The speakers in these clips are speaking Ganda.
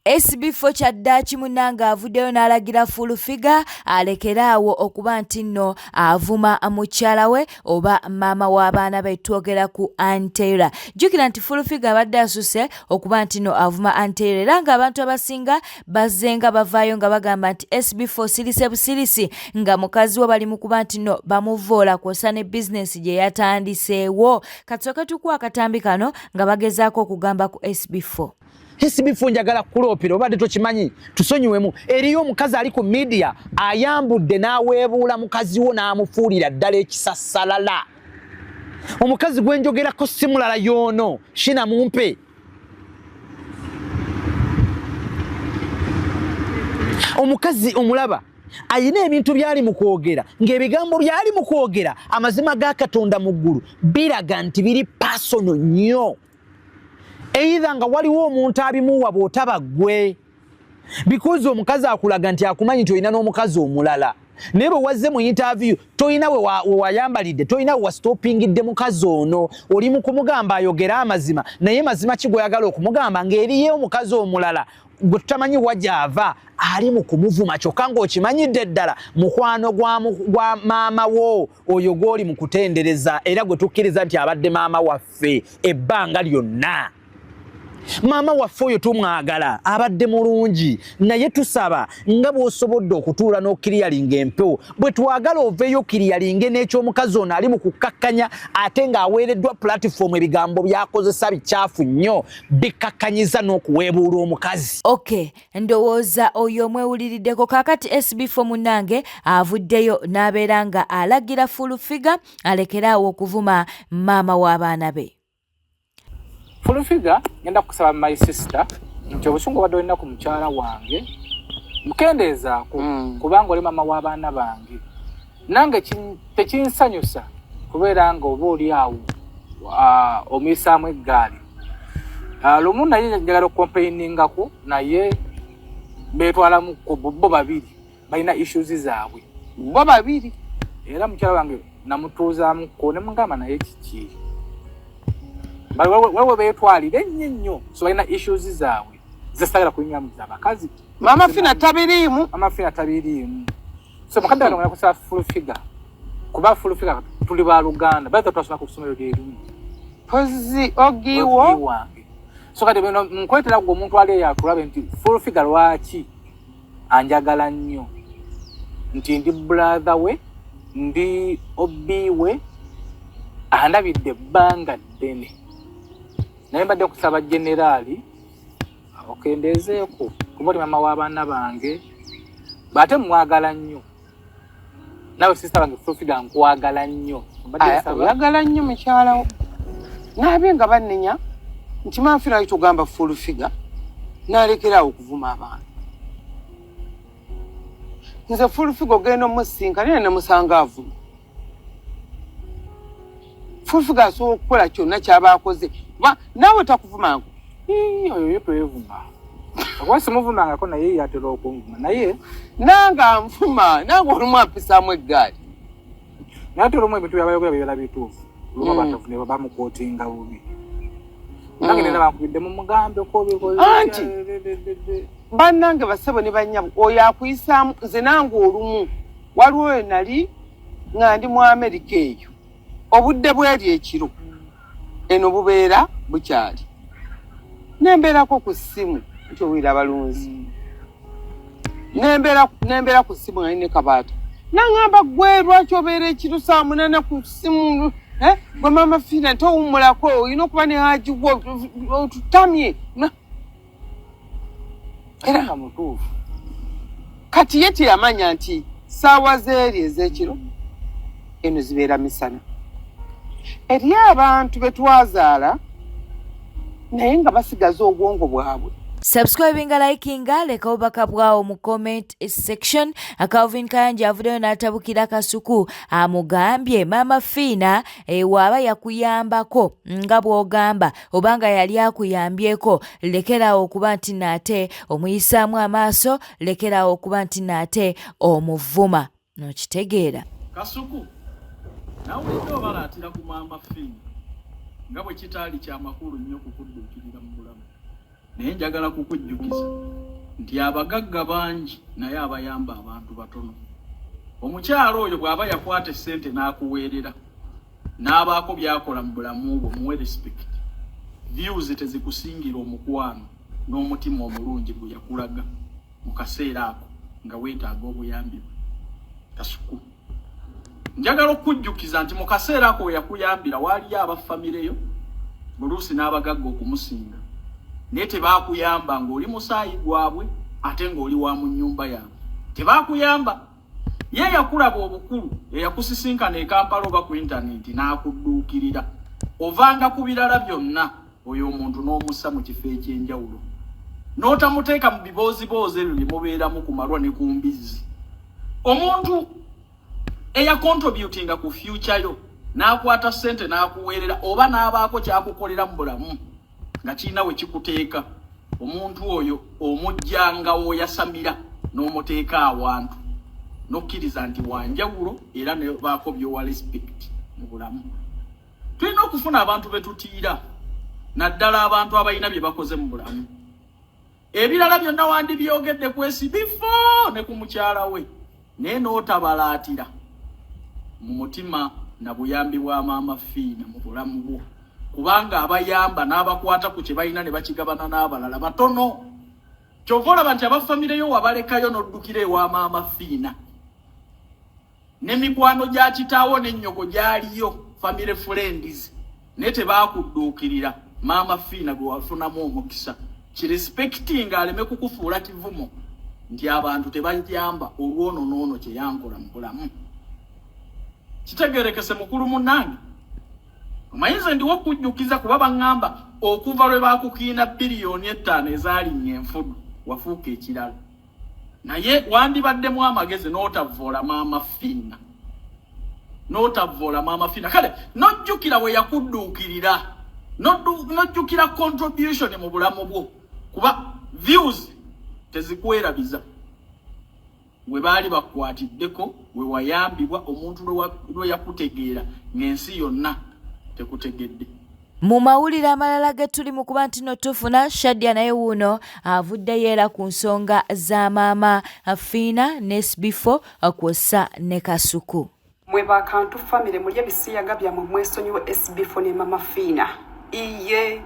SB4 kyaddaaki munnanga avuddeyo n'alagira Full-Figure alekeraawo okuba nti nno avuma mukyala we oba maama w'abaana be. Twogera ku Anteera. Jjukira nti Full-Figure abadde asuse okuba nti nno avuma Anteera era ng'abantu abasinga bazzenga bavaayo nga bagamba nti SB4 sirise busirisi nga mukazi we bali mu kuba nti nno bamuvoola kwosa ne bizinesi gye yatandiseewo. Kasooke tukuwa akatambi kano nga bagezaako okugamba ku SB4. SB4 njagala kuloopera obadde tokimanyi tusonyiwemu. Eriyo omukazi ali ku media ayambudde n'aweebuula mukazi wo n'amufuulira ddala ekisassalala. Omukazi gwe njogerako si mulala y'ono Shina Mumpe. Omukazi omulaba ayina ebintu byali mu kwogera ng'ebigambo byali mu kwogera amazima ga Katonda mu ggulu biraga nti biri pasono nnyo. Either nga waliwo omuntu abimuwa bw'otaba ggwe. Because omukazi akulaga nti akumanyi nti olina n'omukazi omulala. Naye bwe wazze mu interview tolina we wayambalidde, tolina we wastopingidde mukazi ono. Oli mu kumugamba ayogera amazima naye mazima ki gw'oyagala okumugamba ng'eriyo omukazi omulala gwe tutamanyi wajava ali mu kumuvuma kyokka ng'okimanyidde ddala mukwano gwa maama wo oyo gw'oli mu kutendereza era gwe tukkiriza nti abadde maama waffe ebbanga lyonna. Maama waffe oyo tumwagala abadde mulungi naye tusaba nga bw'osobodde okutuula n'okiriyalinga empewo bwe twagala oveeyo okiriyalinge n'ekyomukazi ono ali mu kukkakkanya ate ng'aweereddwa platform ebigambo by'akozesa bikyafu nnyo bikkakkanyiza n'okuweebuula omukazi. Okay, ndowooza oyo omwewuliriddeko kaakati SB4 munnange avuddeyo n'abeera nga alagira Full-Figure alekeraawo okuvuma maama w'abaana be. Full-Figure ngenda kusaba my sister nti obusungu badde olina ku mukyala wange mukendeezaako kubanga oli maama w'abaana bange nange tekinsanyusa kubeera nga oba oli awo omuyisaamu eggaali. Lumu naye njagala okukomplainingako naye beetwalamu bo babiri balina issues zaabwe bo babiri era mukyala wange namutuuzaamuko ne mugamba naye kiki wewe beetwalire nnyo so balina issues zaabwe zesagala kulingamu z'abakazi. Mama Fina tabiriimu. Mama Fina tabiriimu. So mukadde wano ngenda kusaba Full-Figure kuba Full-Figure tuli ba Luganda baita twasoma ku ssomero ly'erimu pozi ogiwo. So kati bino nkwetera gwe omuntu ali yakulabe nti Full-Figure lwaki anjagala nnyo nti ndi brother we ndi obi we andabidde ebbanga ddene naye mbadde kusaba generali okendeezeeko kuba oli maama w'abaana bange bate mwagala nnyo nawe sisita bange Full-Figure nkwagala nnyo oyagala nnyo mukyala wo naabe nga bannenya nti Mama Fina tugamba Full-Figure n'alekeraawo okuvuma abaana. Nze Full-Figure ogenda omusinkana naye namusanga avuma. Full-Figure asobola okukola kyonna ky'aba akoze naawe takuvumanga oyo yetwevuma okuba simuvumangako naye yatera okunvuma naye nange anvuma nange olumu ampisaamu eggaali naye ate olumu ebintu byabayogera bibeera bituufu olumu abatavune bamukootinga bubi nange nena bankubidde mu mugambe anti bannange basebo ne bannyabo oyo akuyisaamu nze nange olumu waliwo we nali nga ndi mu Amerika eyo obudde bweri ekiro eno bubeera bukyali nembeerako ku ssimu nti owira abalunzi nembeera ku ssimu nga nine kabaata naŋŋamba gwe lwaki obeera ekiro saa 8 ku ssimu gwe Mama Fina towummulako olina okuba ne hajiwo otutamye era mutuufu kati ye teyamanya nti saawa zeeri ez'ekiro eno zibeera misana eri abantu betwazaala naye nga basigaza obwongo bwabwe. Subscribinga, likinga, leka obubaka bwawo mu comment section. Calvin Kayanja avuddeyo n'atabukira Kasuku amugambye Mama Fina waaba yakuyambako nga bw'ogamba obanga yali akuyambyeko lekerawo okuba nti naate omuyisaamu amaaso, lekerawo okuba nti naate omuvuma. Nokitegeera Kasuku nawe ndo balatira ku Mama Fina nga bwe kitaali kya makulu nnyo kukudduukirira mu bulamu naye njagala kukujjukiza nti abagagga bangi naye abayamba abantu batono. Omukyalo oyo bw'aba yakwata ssente n'akuweerera n'abaako byakola mu bulamu bwo muwe respect. Views tezikusingira omukwano n'omutima omulungi gwe yakulaga mu kaseera ako nga weetaaga obuyambi bwe. Kasuku njagala okujjukiza nti mu kaseera ako we yakuyambira waaliyo abafamire yo buluusi n'abagagga okumusinga naye tebaakuyamba ng'oli musaayi gwabwe ate ng'oli wa mu nnyumba yaabwe. Tebaakuyamba. Ye yakulaba obukulu eyakusisinkana e Kampala oba ku intaneti n'akudduukirira. Ovanga ku birala byonna oyo omuntu n'omussa mu kifo eky'enjawulo. N'otamuteeka mu biboozibozi ebyo bye mubeeramu ku malwa ne ku mbizzi. Omuntu eyakontributinga ku future yo n'akwata ssente n'akuweerera oba n'abaako kyakukolera mu bulamu nga kirina we kikuteeka. Omuntu oyo omujjanga w'oyasamira n'omuteeka awantu. Nokkiriza nti wanjawulo era ne baako byowa respect mu bulamu. Tulina okufuna abantu betutiira naddala abantu abalina bye bakoze mu bulamu. Ebirala byonna wandibyogedde kwesi bifo ne ku mukyala we naye n'otabalaatira mu mutima na buyambi bwa maama Fiina mu bulamu bwo kubanga abayamba n'abakwata ku kye balina ne bakigabana n'abalala batono. Kyova olaba nti abafamire yo wabalekayo n'oddukira ewa maama Fiina. N'emikwano gya kitaawo n'ennyoko gyaliyo family friends naye tebaakudduukirira maama Fiina gwe wafunamu omukisa. Kirespecting aleme kukufuula kivumo nti abantu tebajyamba olwono n'ono kye yankola mu bulamu. Kitegeerekese mukulu munnange. Omanyize ndi w'okujjukiza kuba baŋŋamba okuva lwe baakukiina biliyoni 5 ezaalinnya enfudu wafuuka ekirala. Naye wandibaddemu amagezi n'otavvoola maama Fiina. N'otavvoola maama Fiina. Kale n'ojjukira we yakudduukirira. N'ojjukira contribution mu bulamu bwo. Kuba views tezikuwerabiza. We baali bakwatiddeko we wayambibwa omuntu lwe yakutegeera ng'ensi yonna tekutegedde. Mu mawulire amalala ge tuli mu kuba nti no tufuna Shadia naye wuuno avuddeyo era ku nsonga za maama Fiina ne SB4 kwossa ne Kasuku. Mwe bakantu family muli ebisiyaga byammwe mwesonyiwe SB4 ne maama Fiina. Iye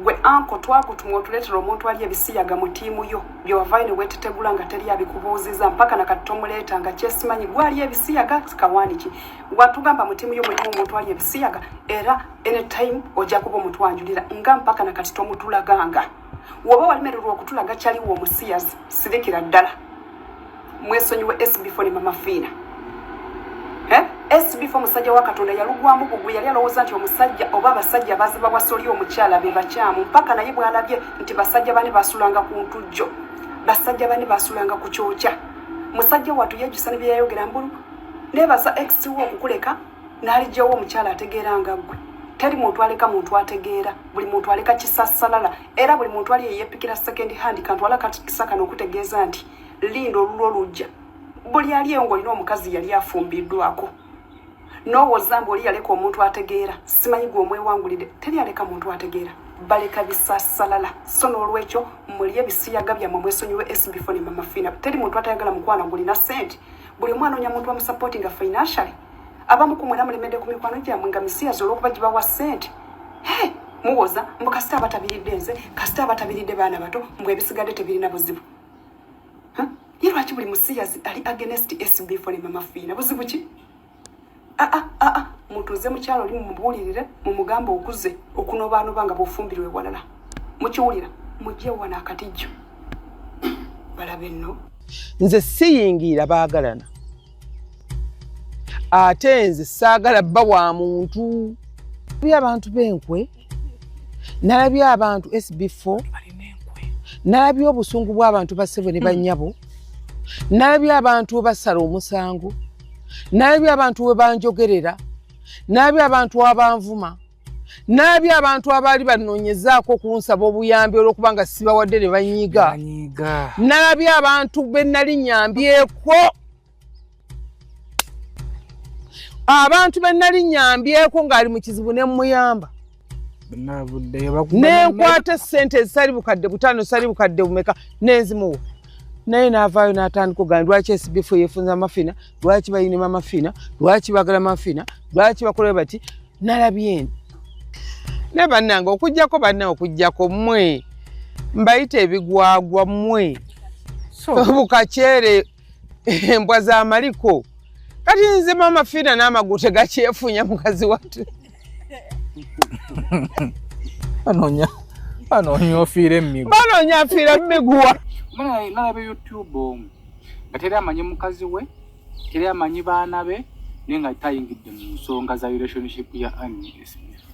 gwe anko twakutumwa otuleetera omuntu ali ebisiyaga mu ttiimu yo byowavaine wetetegula nga teri abikubuuziza mpaka nakatomuleeta nga kyesimanyi gwali ebisiyaga kawaaniki watugamba mu ttiimu yo mulimu omuntu ali ebisiyaga era anytime ojja kuba omuntu wanjulira nga mpaka nakati tomutulaganga woba walimererwa okutulaga kyaliwo omusiyazi sirikira ddala mwesonyiwe SB4 ne maama Fiina. SB4 musajja wa Katonda yalugwamu bugwe yali alowooza nti omusajja oba abasajja baziba bwasoli omukyala be bakyamu mpaka naye bwalabye nti basajja bane basulanga ku ntujjo basajja bane basulanga ku kyokya musajja watu yejjusa ne byayogera mbulu nebaza ex-wo okukuleka n'alijjawo omukyala ategeera nga ggwe teri muntu aleka muntu ategeera buli muntu aleka kisassalala era buli muntu ali yeyepikira second hand kantwala katikisaka n'okutegeeza nti linda olulwo olujja buli ali eyo ng'olina omukazi yali afumbiddwako n'owooza mbu oli yaleka omuntu ategeera simanyi gwe omwewangulidde teri aleka muntu ategeera baleka bisassalala so n'olwekyo muli ebisiyaga byammwe mwesonyiwe SB4 ne maama Fiina teri muntu atayagala mukwana gulina ssente buli omwana onya muntu amusapoti nga financially abamu ku mwena mulemedde ku mikwano gyammwe nga misiyazi olw'okuba gibawa ssente muwoza mbu kasita abatabiridde nze kasita abatabiridde baana bato mbwe ebisigadde tebirina buzibu. Ye lwaki buli musiyazi ali against SB4 ne maama Fiina buzibu ki? Mutuuze mukyalo oli mumubuulirire mumugamba okuze okunobaanoba nga bw'ofumbirwe walala mukiwulira mujje wana akatijjo balabe nno. Nze siyingira baagalana ate nze saagala bba wa muntu. Nalabye abantu b'enkwe nalabye abantu SB4 nalabye obusungu bw'abantu bassebo ne bannyabo nalabye abantu basala omusango nalabye abantu we banjogerera nalabye abantu abanvuma nalabye abantu abaali banoonyezaako okunsaba obuyambi olw'okuba nga sibawadde ne banyiiga nalabye abantu be nali nyambyeko abantu be nali nyambyeko ng'ali mu kizibu ne mmuyamba nenkwata sente ezisali bukadde butano sali bukadde bumeka nenzimuwa naye naavaayo n'atandika okugamba lwaki SBF yeefunza amafina lwaki bayinima amafina lwaki bagala amafina lwaki bakola bati nalabye ne bannange okujjako bannawe okujjako mmwe mbayita ebigwagwa mmwe bukaceere embwa za maliko kati nzemu amafina n'amagulu tegakyefunya mukazi wattu banoonya ofiira emmiguwa banoonya afiira mmiguwa nalaba YouTube nga teri amanyi mukazi we teri amanyi baana be naye nga tayingidde mu nsonga za relationship ya Annie SBF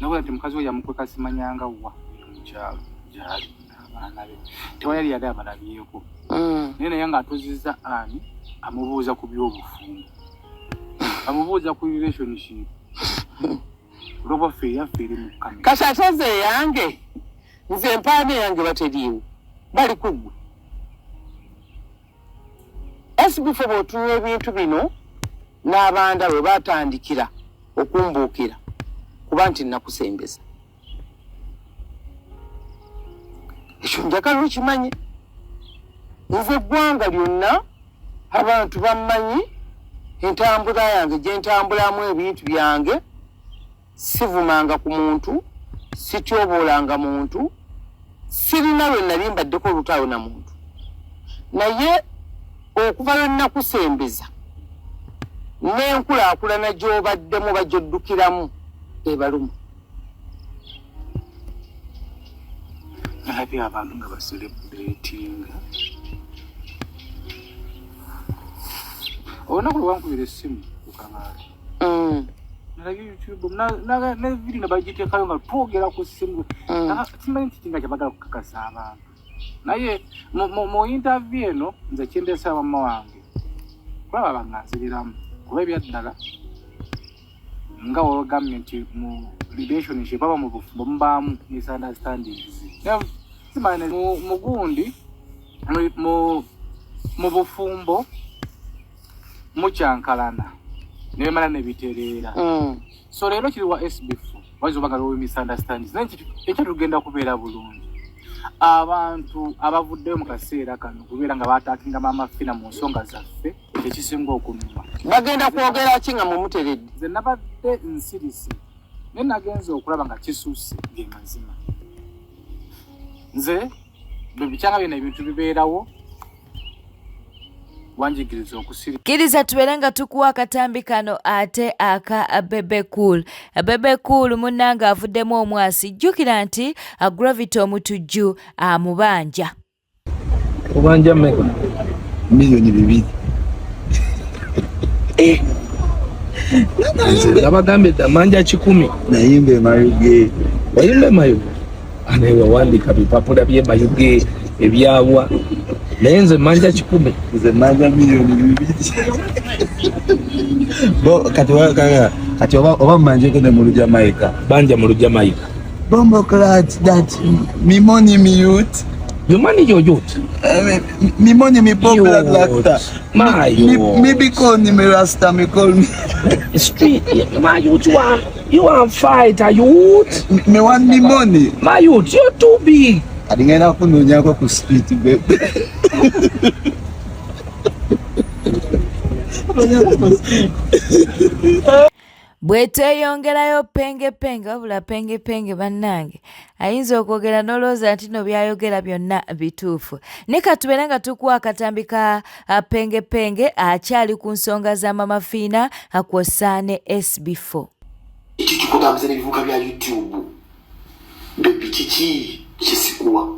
nakuba nti mukazi we yamukweka simanyanga wa mukyalo gyali n'abaana be tewayali yali abalabyeko naye naye nga atuzizza Annie amubuuza ku by'obufumbo amubuuza ku relationship roba feya feri mu kamera kati ateze yange nze empaane yange bateriiwo bali kuggwe SBF bw'otunula ebintu bino n'abanda bwe batandikira okumbuukira kuba nti nakusembeza ekyo njagala okimanye nze eggwanga lyonna abantu bammanyi entambula yange gye ntambulamu ebintu byange sivumanga ku muntu sityoboolanga muntu sirina lwe nali mbaddeko olutalo na muntu naye okuva lwe nakusembeza n'enkulaakulana gy'obaddemu bajyoddukiramu ebaluma nalabye abantu nga baselebuleetinga olunaku lwe bankubira essimu ku kamaali nalabye YouTube ne video nga bagiteekayo nga twogera ku ssimu simanyi nti kinga kyabagala kukakasa abantu naye mu interview eno nze kindeesa mama wange kulaba banganziriramu kuba ebyaddala nga wogambye nti mu relationship aba mu bufumbo mubaamu misunderstandings simanyi mugundi mu bufumbo mukyankalana nebimala nebitereera so leero kiri wa SBF wayinza oba nga liwo misunderstandings naye ekyo tugenda kubeera bulungi abantu abavuddeyo mu kaseera kano kubeera nga bataakingamu amafina mu nsonga zaffe ekisinga okunuma bagenda kwogera ki nga mumuteredde nze nabadde nsirisi naye nagenza okulaba nga kisuuse ng'emazima nze bwe bikyanga byonna ebintu bibeerawo wanjigiriza kkiriza tubeere nga tukuwa akatambi kano ate aka Bebe Cool. Bebe Cool munnanga avuddemu omwasi jjukira nti Gravity omutujju amubanja kubanja mmeka milioni 2 nabagambye damanja 10 nayimbe mayuge wayimbe mayuge anewe wandika bipapula bye mayuge ebyabwa naye nze manja 10 nze manja milioni 2 bo kati oba manje kene mu Jamaica banja mu Jamaica bombo clat that mi money mi youth your money your youth mi money mi popular like that mi because me rasta me call me street my youth you want fight a youth me want me money my youth you're too big adingena kunonya ko ku street baby bwetweyongerayo penge wabula penge bannange ayinza okwogera n'olowooza nti no byayogera byonna bituufu ne katubeera nga tukuwa akatambi ka penge akyali ku nsonga za Mama Fiina kw'ossa ne SB4 ekikugambiza n'ebivuga bya YouTube bebi kiki kisikuwa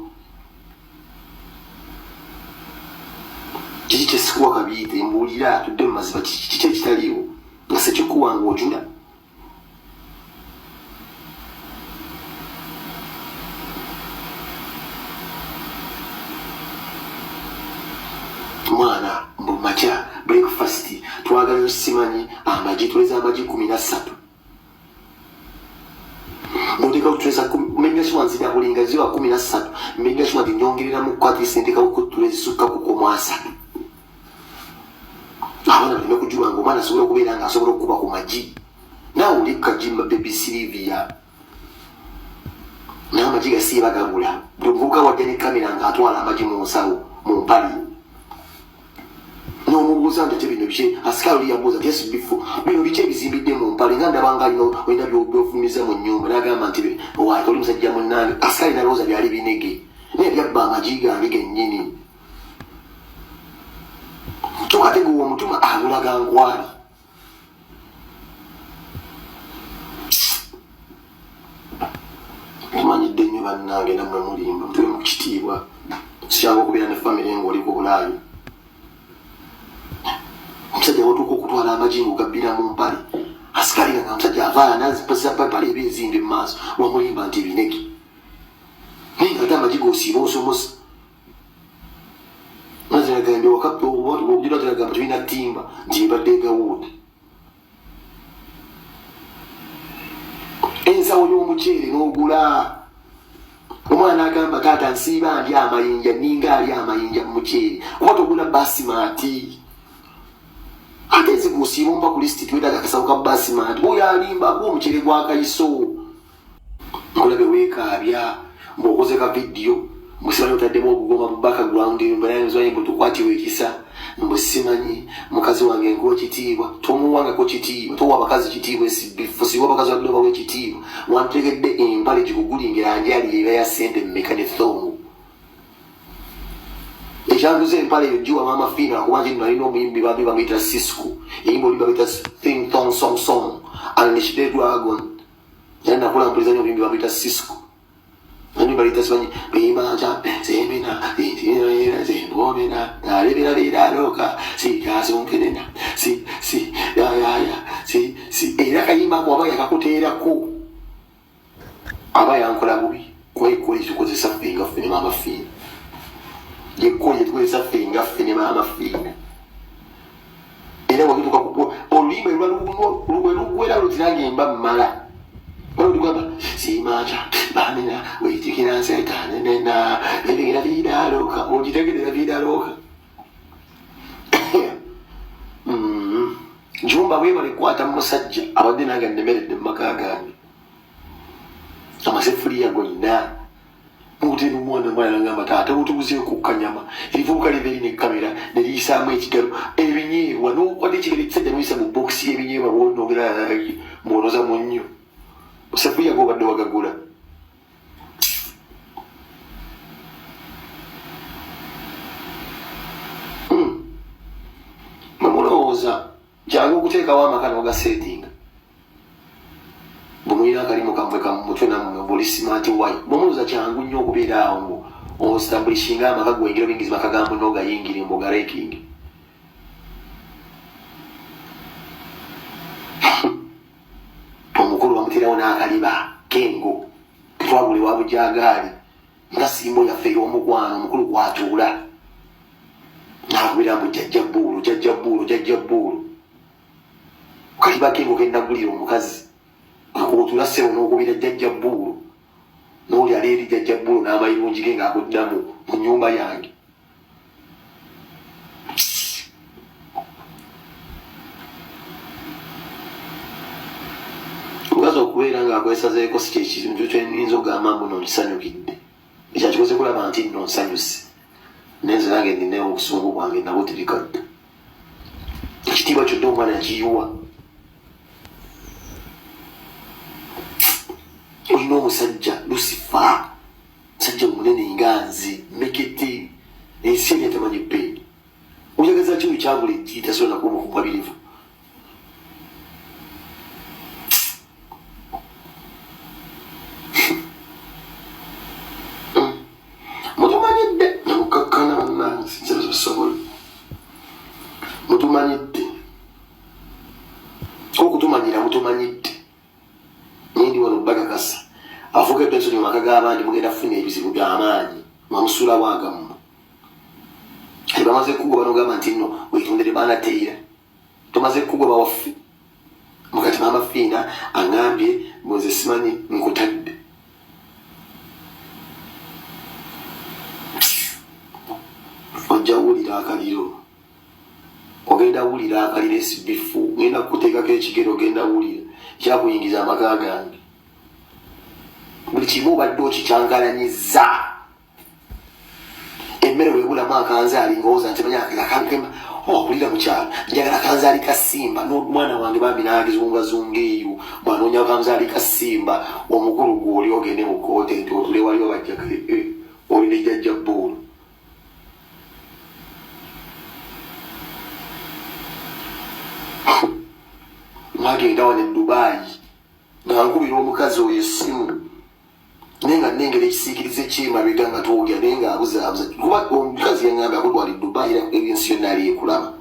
kiki kisikuwa kabiyite mbuulira tudde mu maziba kiki ekitaliiwo nga sekikuwanga ojula mwana mbu makya breakfast twagala simanyi amagi tuleza amagi 13 ndika kutuleza menya shwanzi ya bulinga ziwa 13 menya shwanzi nyongerera mu kwati sendika kutuleza suka kuko mwasa abana bino kujua ngo mana sobora kubeera nga sobora kuba ku magi nawe ulika jimba baby Sylvia na amajiga siba gabula nduvuka wajeni kamera ngatwala amaji mu nsawo mu mpali no mubuza ndate bino biche askari yabuza yes before bino biche bizimbidde mu mpali nganda bangalino wenda byofumiza mu nyumba nagamba nti wa toli musajja munange askari naroza byali binege ne byabba amajiga ngege nyini tukate guwo mutuma abulaga ngwali manyidde nnyo bannange namwe mulimba mutwe mu kitiibwa siyangu okubeera ne famire ng'oli ku bulayi omusajja watuuka okutwala amajingo gabbira mu mpale asikali nga omusajja avaala nazipale ebinzimbe mu maaso wamulimba nti ebinege naye nga ate amajigo osiiba osomosa naziragambye wakapogiragamba tulina ttimba nti ebadde gawuudi ensawo y'omuceere n'ogula omwana agamba taata nsiiba ali amayinja ninga ali amayinja mu muceere kuba togula basimaati ate ezigusiiba omba ku lisiti tiwetaga akasawo ka basimaati oyo alimbako omuceere gwa kayiso nkulabe weekaabya mbwokoze ka vidiyo mbusibani otaddemu okugoma mu background mbanayinzwanyimbo tukwatiwe ekisa mbusimanyi mukazi wange ngo kitiibwa tomuwangako kitiibwa towa abakazi kitiibwa esibifu siwa abakazi wadde bawe ekitiibwa wantegedde empale gikugulingira anjali eba ya sente mmeka ne thongo ekyanguza empale eyo giwa mama fina kuba nti nalina omuyimbi babi bamuyita Sisku eyimba oli babita thing thong song song anishide dragon yali nakula mpulizanyo omuyimbi bamuyita Sisku nani balita sibanyi bimanja zemena intinera zembomena nalebera biraloka sikazunkenena si era kayimba ko aba yakakuteerako aba yankola bubi kwekoli tukozesa finga fene mama fina yekoye tukozesa finga fene mama fina era wakituka kupo olima lwalugwera lutiragimba mmala olugamba simanja bamina weitikira nsetane nena ebingira bidaloka ogitegerera bidaloka jumba webale kwata musajja abadde nange nnemeredde mumaka gange amasefuliya gonna mutera omwana nagamba taata butubuze kukkanyama erivubuka liberi nekamera neriyisaamu ekigalo ebinyeebwa nokwata ekigalo ekisajja noyisa mu bokisi y'ebinyeebwa bonogera mwonoza mu nnyo sefuliya gobadde wagagula mamulowooza jangu okuteekawo amaka nogasetinga bwemulina akalimu kamwe kamutwe nammwe buli simaati wayi bwemulowooza kyangu nnyo okubeera awo ngu ostambulishinga amaka gwengera bingizi makagambo nogayingire mbogarekingi omukulu bamuterawo n'akaliba kengo twagule wa bujagaali nga simbo yaffe ey'omukwano omukulu kwatuula nakubira mbu jajjabbuulu kaliba kengo kennagulira omukazi akutuula ssebo n'okubira jajjabbuulu n'oli ali eri jajjabbuulu n'amayirungi ge ng'akuddamu mu nnyumba yange omukazi okubeera ng'akwesazeeko si kyekintu kyenyinza okugamba mbu nonsanyukidde ekyakikoze kulaba nti nno nsanyuse nenze nange ninayo obusungu bwange nabwo tebikadde ekitiibwa kyonna omwana yakiyiwa olina omusajja lusifa musajja munene nganzi mekete ensi eri atamanyi ebbeeyi oyageza kino kyagula ejji tasobola nakuba okumwabirivu mutumanyidde namukakkana bannange sinzabasobola mutumanyidde okutumanyira mutumanyidde nindi wano bakakasa afuuka epensoni mu maka g'abandi mugenda kufuna ebizibu by'amaanyi mwamusula bwagamu tebamaze kugwa banogamba nti nno wetondere banateera tomaze kugwa bawaffe mukati mama fiina aŋambye mwenze simanyi nkutadde ojja wulira akaliro ogenda wulira akaliro esibifu genda kukuteekako ekigero ogenda wulira kyakuyingiza amaka gange buli kimu obadde okikyangalanyiza emmere webulamu akanzaali ngowooza nti manyakaakakema okulira mukyalo njagala akanzaali kasimba n'omwana wange bambi naagizungazunga eyo bwanoonya akanzaali kasimba omukulu gwoli ogende mu koote nti otule wali obajjagale olina ejjajja bboolo mwagenda wane Dubai nga nkubira omukazi oyo essimu naye nga nnengera ekisiikirize kyemabega nga twogera naye nga abuzaabuza kuba omukazi yaŋŋambye akutwali Dubai era ebyensi yonna ali ekulaba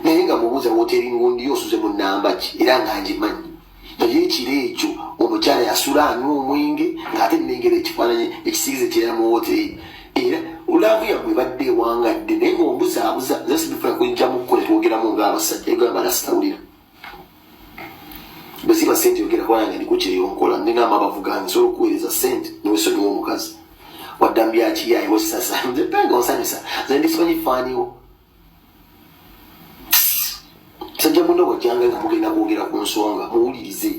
naye nga mubuuza wooteri ngundi osuze mu nnamba ki era nga ngimanyi naye ekiro ekyo omukyala yasula anywa omwenge ng'ate nnengera ekifaananyi ekisiikirize kyera mu wooteri era olaavu yammwe badde ewangadde naye ng'ombuzaabuza nze sibifuna kujjamu kkole twogeramu ng'abasajja egamba nasitawulira bwe ziba ssente yogera kubanga ndi kukyeriyo nkola ndingamba abavuga nsobola okuweereza ssente niwesonyiwa omukazi waddambi akiyayi wesasa nze penga onsanyusa nze ndisimanyi faaniwo sajja muno bwajjanga nga mugenda kwogera ku nsonga muwulirize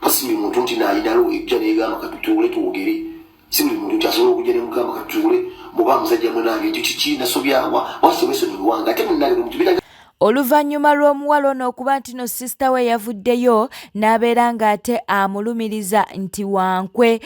kasi buli muntu nti naayinalo ejja neegamba katutuule twogere si buli muntu nti asobola okujja nemugamba katutuule muba musajja munange ekyo kiki nasobyawa wasobesonyiwanga ate munange omuntu Oluvannyuma lw'omuwala ono okuba nti no sisita we yavuddeyo n'abeera ng'ate amulumiriza nti wankwe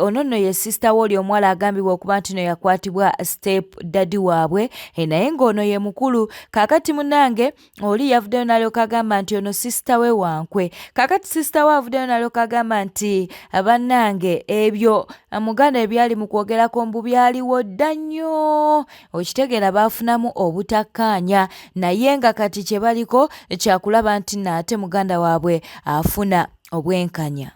ono nno ye sisita we oli omuwala agambibwa okuba nti no yakwatibwa step daddy waabwe naye ng'ono ye mukulu kaakati munnange oli yavuddeyo n'alyoka agamba nti ono sisita we wankwe kaakati sisita we avuddeyo n'alyoka agamba nti bannange ebyo muganda ebyali mu kwogerako mbu byaliwo dda nnyo okitegeera baafunamu obutakkaanya naye nga kati kye baliko kyakulaba nti naate muganda waabwe afuna obwenkanya.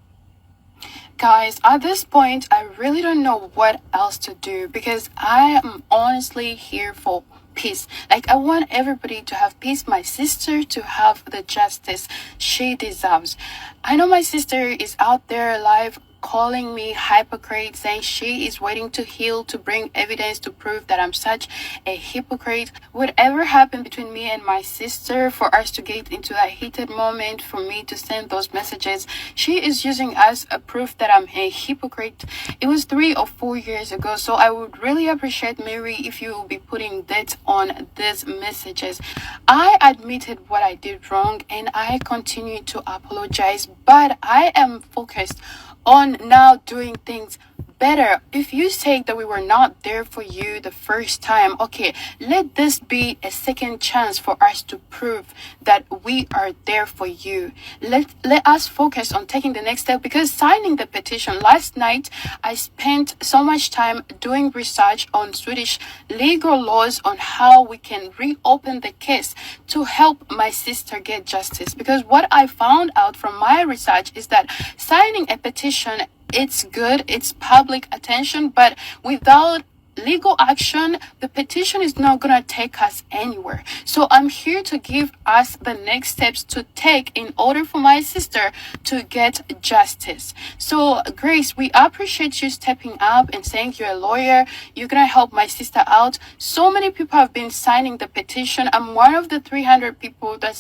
Guys, at this point, I really don't know what else to do because I am honestly here for peace. Like, I want everybody to have peace. My sister to have the justice she deserves. I know my sister is out there alive, calling me hypocrite, saying she is waiting to heal to bring evidence to prove that I'm such a hypocrite. Whatever happened between me and my sister for us to get into that heated moment, for me to send those messages, she is using as a proof that I'm a hypocrite. It was 3 or 4 years ago, so I would really appreciate, Mary, if you will be putting that on these messages. I admitted what I did wrong and I continue to apologize, but I am focused on now doing things better. If you say that we were not there for you the first time, okay, let this be a second chance for us to prove that we are there for you. Let us focus on taking the next step, because signing the petition last night, I spent so much time doing research on Swedish legal laws on how we can reopen the case to help my sister get justice. Because what I found out from my research is that signing a petition, it's good, it's public attention, but without legal action, the petition is not going to take us anywhere. So I'm here to give us the next steps to take in order for my sister to get justice. So Grace, we appreciate you stepping up and saying you're a lawyer, you're going to help my sister out. So many people have been signing the petition. I'm one of the 300 people that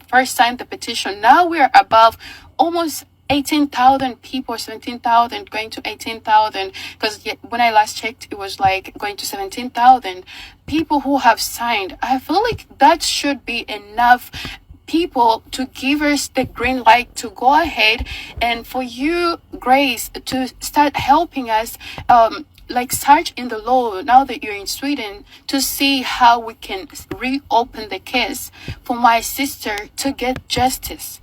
first signed the petition. Now we're above almost 18,000 people, 17,000, going to 18,000, because when I last checked, it was like going to 17,000 people who have signed. I feel like that should be enough people to give us the green light to go ahead, and for you, Grace, to start helping us like search in the law now that you're in Sweden to see how we can reopen the case for my sister to get justice.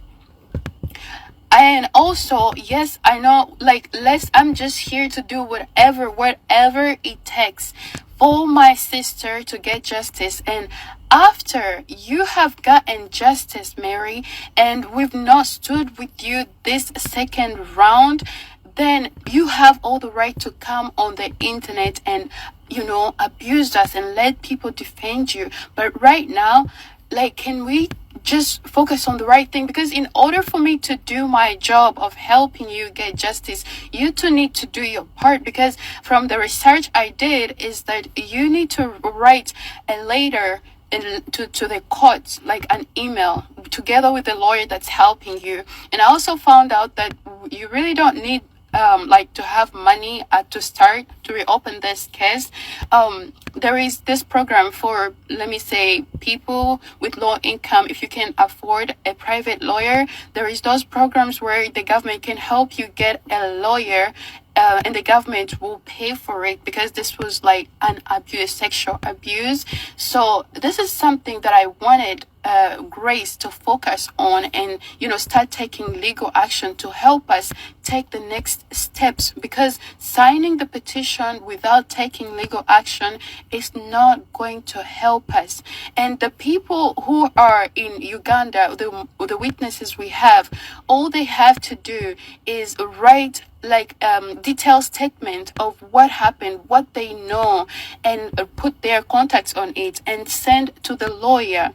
And also, yes, I know, like, I'm just here to do whatever it takes for my sister to get justice. And after you have gotten justice, Mary, and we've not stood with you this second round, then you have all the right to come on the internet and, abuse us and let people defend you. But right now, like, can we just focus on the right thing? Because in order for me to do my job of helping you get justice, you two need to do your part. Because from the research I did is that you need to write a letter to the court, like an email together with the lawyer that's helping you. And I also found out that you really don't need like to have money to start to reopen this case. There is this program for, let me say, people with low income. If you can afford a private lawyer, there is those programs where the government can help you get a lawyer, and the government will pay for it, because this was like an abuse, sexual abuse. So this is something that I wanted Grace to focus on, and start taking legal action to help us take the next steps, because signing the petition without taking legal action is not going to help us. And the people who are in Uganda, the witnesses we have, all they have to do is write like detailed statement of what happened, what they know, and put their contacts on it and send to the lawyer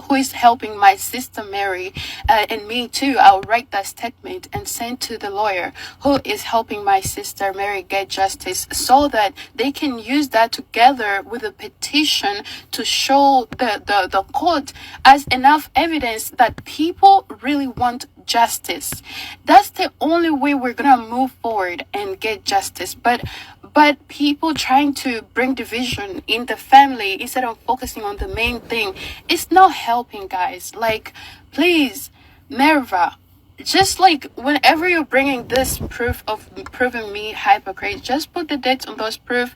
who is helping my sister Mary, and me too. I'll write that statement and send to the lawyer who is helping my sister Mary get justice, so that they can use that together with a petition to show the court as enough evidence that people really want justice. That's the only way we're gonna move forward and get justice. But people trying to bring division in the family instead of focusing on the main thing, it's not helping, guys. Like, please, Merva, just like whenever you're bringing this proof of proving me hypocrite, just put the dates on those proof.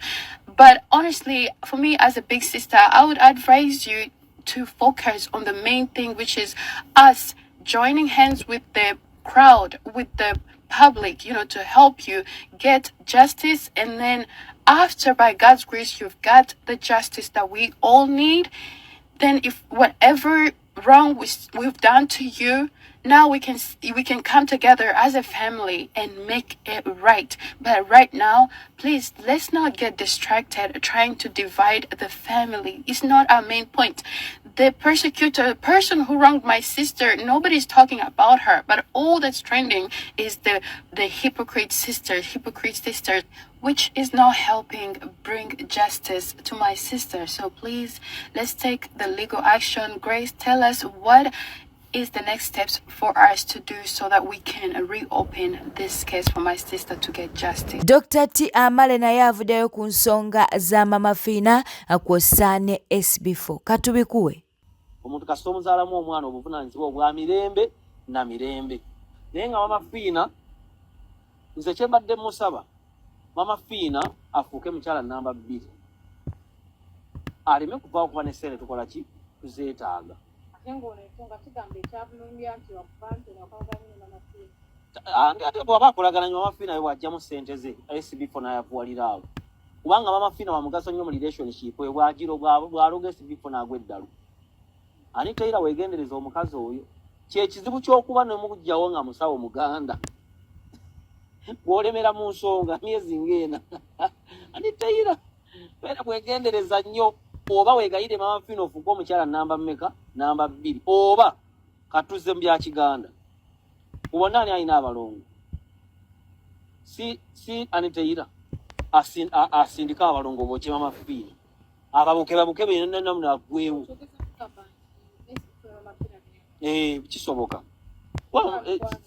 But honestly, for me as a big sister, I would advise you to focus on the main thing, which is us joining hands with the crowd, with the public, to help you get justice. And then after, by God's grace, you've got the justice that we all need, then if whatever wrong we've done to you, now we can come together as a family and make it right. But right now, please, let's not get distracted trying to divide the family. It's not our main point. The persecutor, the person who wronged my sister, nobody's talking about her, but all that's trending is the hypocrite sisters, which is not helping bring justice to my sister. So please, let's take the legal action. Grace, tell us what is the next steps for us to do so that we can reopen this case for my sister to get justice. Dr. T. Amale naye avuddeyo ku nsonga za Mama Fiina kw'ossa ne SB4. Katubikuwe. Omuntu kasita omuzaalamu omwana obuvunaanyizibwa obwa mirembe na mirembe. Naye nga Mama Fiina, nze kye mbadde musaba, Mama Fiina afuuke mukyala namba 2. Aleme kuvaawo kuba ne ssente tukola ki? Tuzeetaaga. Ate bw'aba akolagana nnyo Mama Fiina bw'aggyamu ssente ze, SB4 n'ayavuwalira abo. Kubanga Mama Fiina wa mugaso nnyo mu relationship, bw'agiro bw'aloga SB4 n'agwa eddalu. Anita Ira weegendereza omukazi oyo. Kyekizibu ky'okuba ne mugyawo nga musawo Muganda. Bw'olemera mu nsonga myezi ng'ena. Anita Ira beera kwegendereza nnyo. Oba weegayire Mama Fiina ofuuke omukyala namba mmeka? Namba 2. Oba katuze mu bya Kiganda. Ubona ani alina abalongo? Si Anita Ira asindika abalongo bokye Mama Fiina. Ababuke byenna munagwewo. Kisoboka.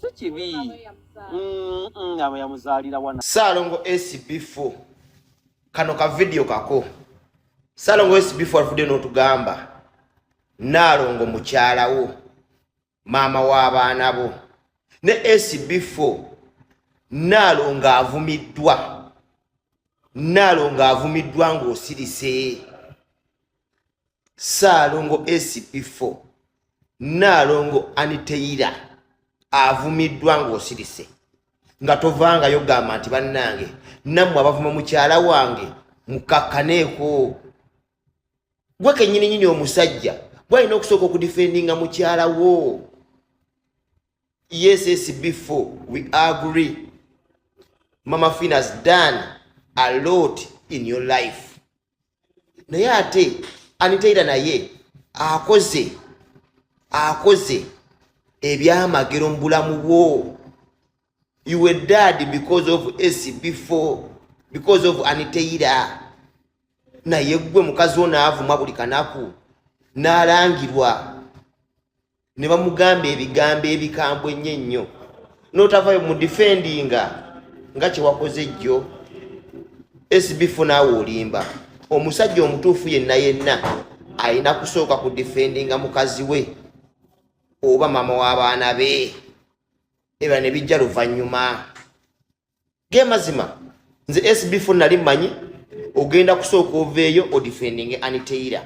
Si kibi. Yamuzaalira wana. Salongo SB4. Kano ka video kako. Salongo SB4 alifudde n'otugamba. Nalongo mukyala wo. Mama w'abaana bo. Ne SB4. Nalongo avumiddwa. Nalongo avumiddwa ng'osirise. Salongo SB4. Nalongo Anita Ira avumiddwa ng'osirise. Nga tovanga yogamba nti bannange nammwe abavuma mukyala wange mukakkaneeko. Gwe kennyini omusajja bw'alina okusooka okudifendinga mukyala wo. Yes, SB4, we agree. Mama Fiina has done a lot in your life. Naye ate Anita Ira naye akoze ebyamagero mu bulamu bwo. You were dead because of SB4, because of Anita Ira. Naye gwe mukazi ono avuma buli kanaku. n'alangirwa ne bamugamba ebigambo ebikambwe ennyo n'otavayo mu defendinga nga kye wakoze jjo SB4 naawe olimba omusajja omutuufu yenna alina kusooka ku defendinga mukazi we oba mama w'abaana be eba ne bijja luvannyuma gemazima nze SB4 nali mmanyi ogenda kusooka oveeyo odefendinge Anitaira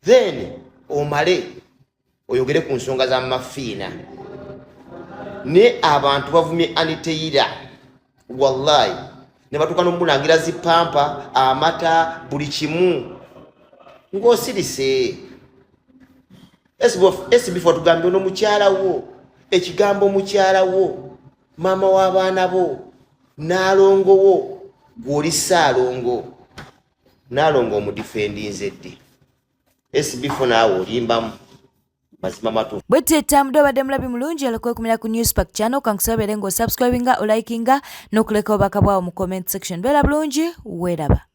then omale oyogere ku nsonga za mafiina ne abantu bavumye Anitaira wallahi ne batuuka n'omulangira zipampa amata buli kimu ng'osirise SB4 tugambye ono mukyala wo ekigambo mukyala wo mama w'abaana bo naalongo wo gw'oli Ssaalongo naalongo omudifendinze ddi SB4 naawe olimbamu mazima matuufu bwettetambudde obadde mulabi mulungi alokwekumira ku Newspark channel kankusobere ng'osubscribinga olikinga n'okuleka obubaka bwawo mu comment section beera bulungi weeraba